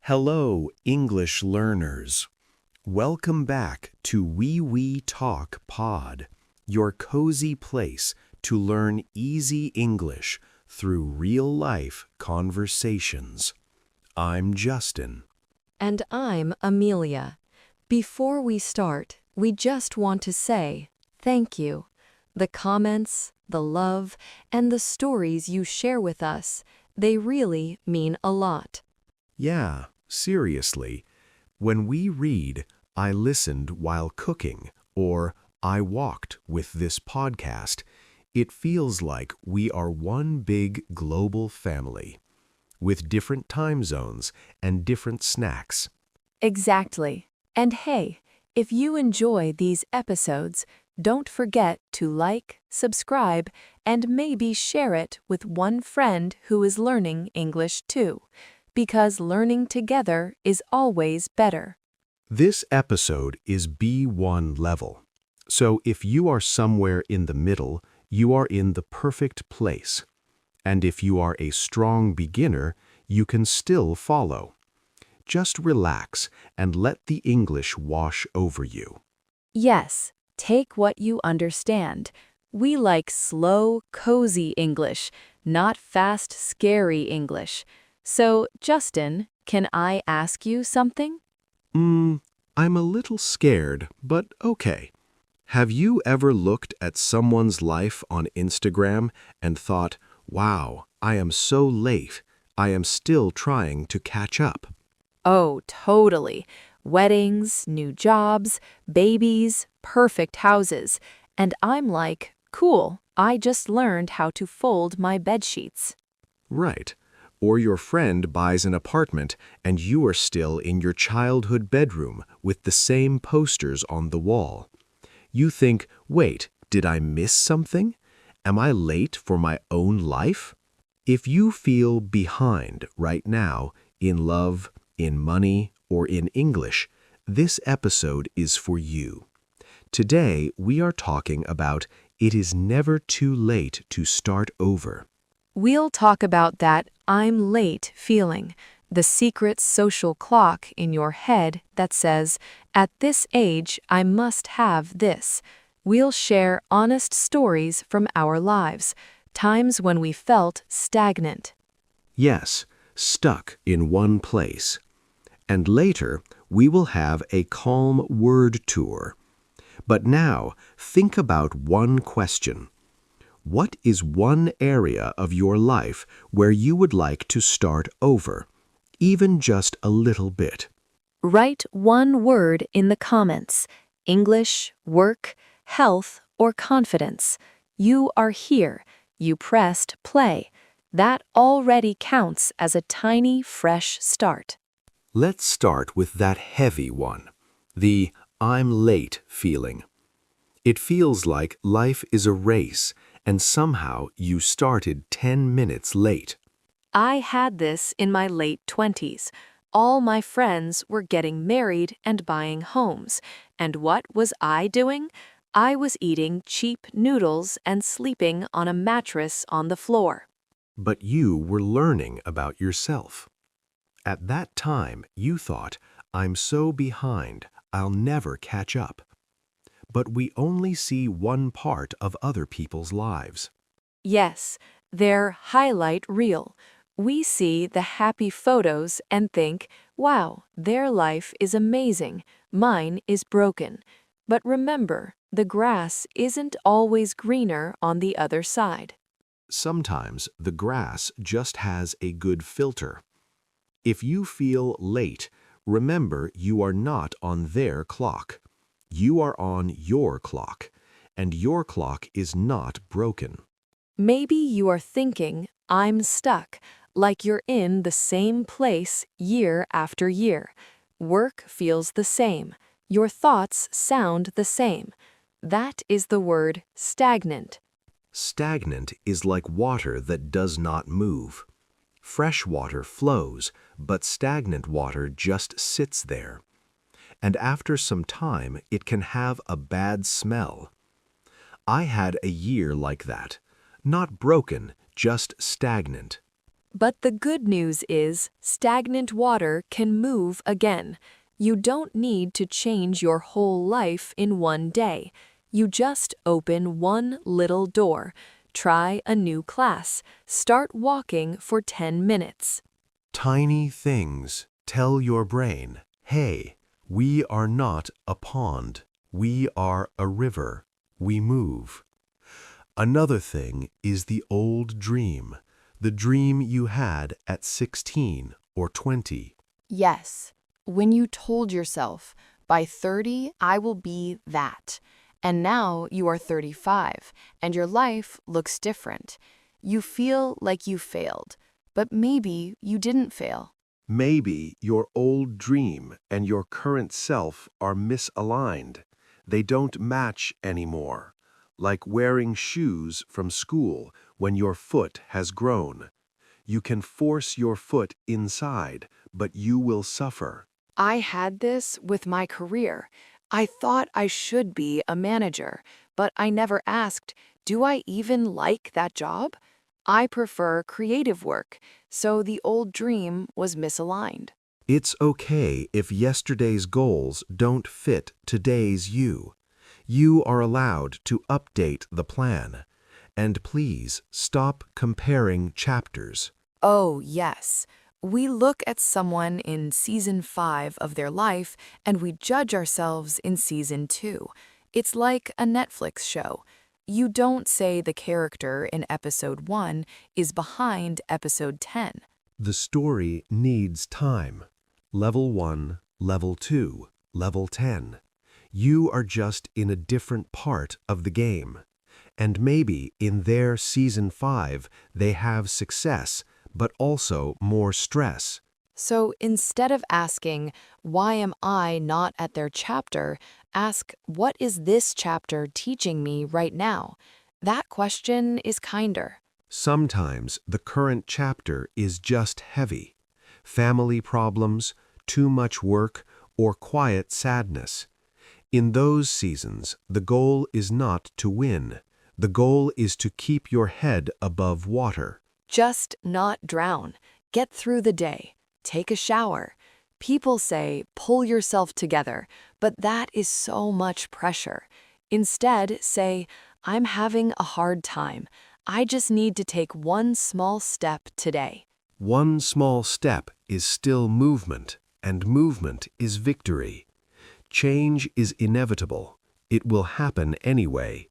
Hello, English learners. Welcome back to Wiwi Talk Pod, your cozy place to learn easy English through real-life conversations. I'm Justin. And I'm Amelia. Before we start, we just want to say thank you. The comments, the love, and the stories you share with us, they really mean a lot. Yeah, seriously. When we read, I listened while cooking, or I walked with this podcast, it feels like we are one big global family, with different time zones and different snacks. Exactly. And hey, if you enjoy these episodes, don't forget to like, subscribe, and maybe share it with one friend who is learning English too, because learning together is always better. This episode is B1 level, so if you are somewhere in the middle, you are in the perfect place. And if you are a strong beginner, you can still follow. Just relax and let the English wash over you. Yes, take what you understand. We like slow, cozy English, not fast, scary English. So, Justin, can I ask you something? I'm a little scared, but okay. Have you ever looked at someone's life on Instagram and thought, wow, I am so late, I am still trying to catch up? Oh, totally. Weddings, new jobs, babies, perfect houses. And I'm like, cool, I just learned how to fold my bedsheets. Right. Or your friend buys an apartment and you are still in your childhood bedroom with the same posters on the wall. You think, wait, did I miss something? Am I late for my own life? If you feel behind right now in love, in money, or in English, this episode is for you. Today, we are talking about it is never too late to start over. We'll talk about that I'm late feeling, the secret social clock in your head that says, at this age, I must have this. We'll share honest stories from our lives, times when we felt stagnant. Yes, stuck in one place. And later, we will have a calm word tour. But now, think about one question. What is one area of your life where you would like to start over, even just a little bit? Write one word in the comments: English, work, health, or confidence. You are here. You pressed play. That already counts as a tiny, fresh start. Let's start with that heavy one, the I'm late feeling. It feels like life is a race, and somehow you started 10 minutes late. I had this in my late 20s. All my friends were getting married and buying homes. And what was I doing? I was eating cheap noodles and sleeping on a mattress on the floor. But you were learning about yourself. At that time, you thought, I'm so behind, I'll never catch up. But we only see one part of other people's lives. Yes, their highlight reel. We see the happy photos and think, wow, their life is amazing, mine is broken. But remember, the grass isn't always greener on the other side. Sometimes the grass just has a good filter. If you feel late, remember you are not on their clock. You are on your clock, and your clock is not broken. Maybe you are thinking, I'm stuck, like you're in the same place year after year. Work feels the same. Your thoughts sound the same. That is the word stagnant. Stagnant is like water that does not move. Fresh water flows, but stagnant water just sits there. And after some time, it can have a bad smell. I had a year like that. Not broken, just stagnant. But the good news is, stagnant water can move again. You don't need to change your whole life in one day. You just open one little door. Try a new class. Start walking for 10 minutes. Tiny things tell your brain, hey, we are not a pond. We are a river. We move. Another thing is the old dream, the dream you had at 16 or 20. Yes, when you told yourself, by 30, I will be that. And now you are 35, and your life looks different. You feel like you failed, but maybe you didn't fail. Maybe your old dream and your current self are misaligned. They don't match anymore, like wearing shoes from school when your foot has grown. You can force your foot inside, but you will suffer. I had this with my career. I thought I should be a manager, but I never asked, do I even like that job? I prefer creative work, so the old dream was misaligned. It's okay if yesterday's goals don't fit today's you. You are allowed to update the plan. And please stop comparing chapters. Oh, yes. We look at someone in season 5 of their life and we judge ourselves in season 2. It's like a Netflix show. You don't say the character in episode 1 is behind episode 10. The story needs time. Level 1, Level 2, Level 10. You are just in a different part of the game. And maybe in their season 5, they have success, but also more stress. So instead of asking, why am I not at their chapter, ask, what is this chapter teaching me right now? That question is kinder. Sometimes the current chapter is just heavy. Family problems, too much work, or quiet sadness. In those seasons, the goal is not to win. The goal is to keep your head above water. Just not drown. Get through the day. Take a shower. People say, pull yourself together, but that is so much pressure. Instead, say, I'm having a hard time. I just need to take one small step today. One small step is still movement, and movement is victory. Change is inevitable. It will happen anyway.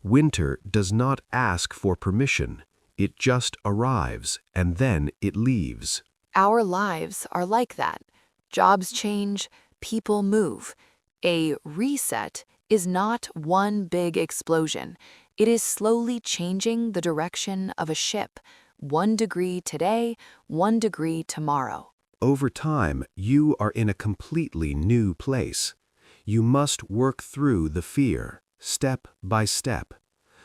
Winter does not ask for permission. It just arrives, and then it leaves. Our lives are like that. Jobs change, people move. A reset is not one big explosion. It is slowly changing the direction of a ship. 1 degree today, 1 degree tomorrow. Over time, you are in a completely new place. You must work through the fear, step by step.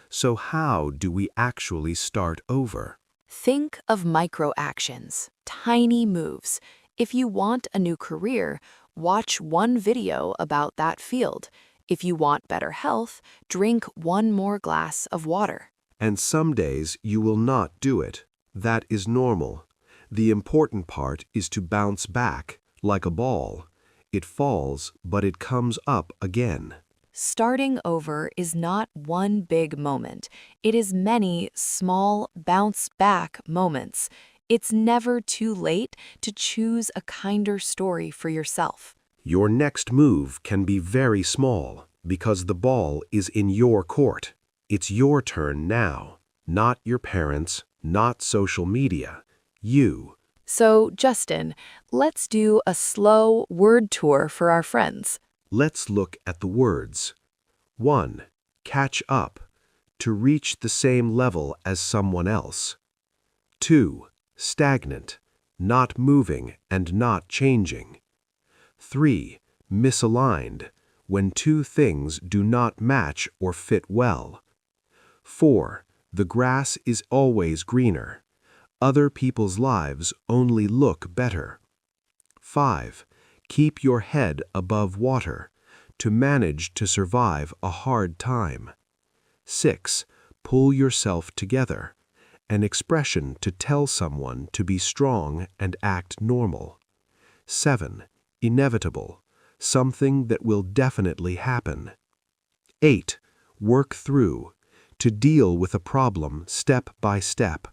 So how do we actually start over? Think of micro actions, tiny moves. If you want a new career, watch one video about that field. If you want better health, drink one more glass of water. And some days you will not do it. That is normal. The important part is to bounce back, like a ball. It falls, but it comes up again. Starting over is not one big moment. It is many small bounce-back moments. It's never too late to choose a kinder story for yourself. Your next move can be very small because the ball is in your court. It's your turn now, not your parents, not social media. You. So, Justin, let's do a slow word tour for our friends. Let's look at the words. 1. Catch up, to reach the same level as someone else. 2. Stagnant, not moving and not changing. 3. Misaligned, when two things do not match or fit well. 4. The grass is always greener. Other people's lives only look better. 5. Keep your head above water, to manage to survive a hard time. 6. Pull yourself together. an expression to tell someone to be strong and act normal. 7. Inevitable, something that will definitely happen. 8. Work through, to deal with a problem step by step.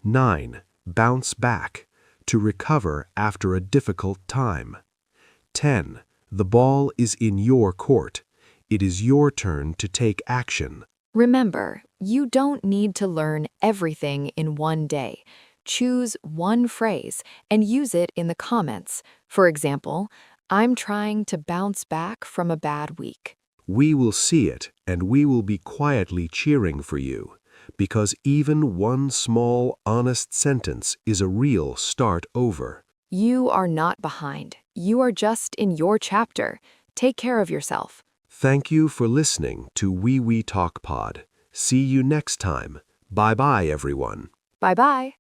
9. Bounce back, to recover after a difficult time. 10. The ball is in your court. It is your turn to take action. Remember, you don't need to learn everything in one day. Choose one phrase and use it in the comments. For example, I'm trying to bounce back from a bad week. We will see it, and we will be quietly cheering for you, because even one small, honest sentence is a real start over. You are not behind. You are just in your chapter. Take care of yourself. Thank you for listening to Wiwi Talk Pod. See you next time. Bye-bye, everyone. Bye-bye.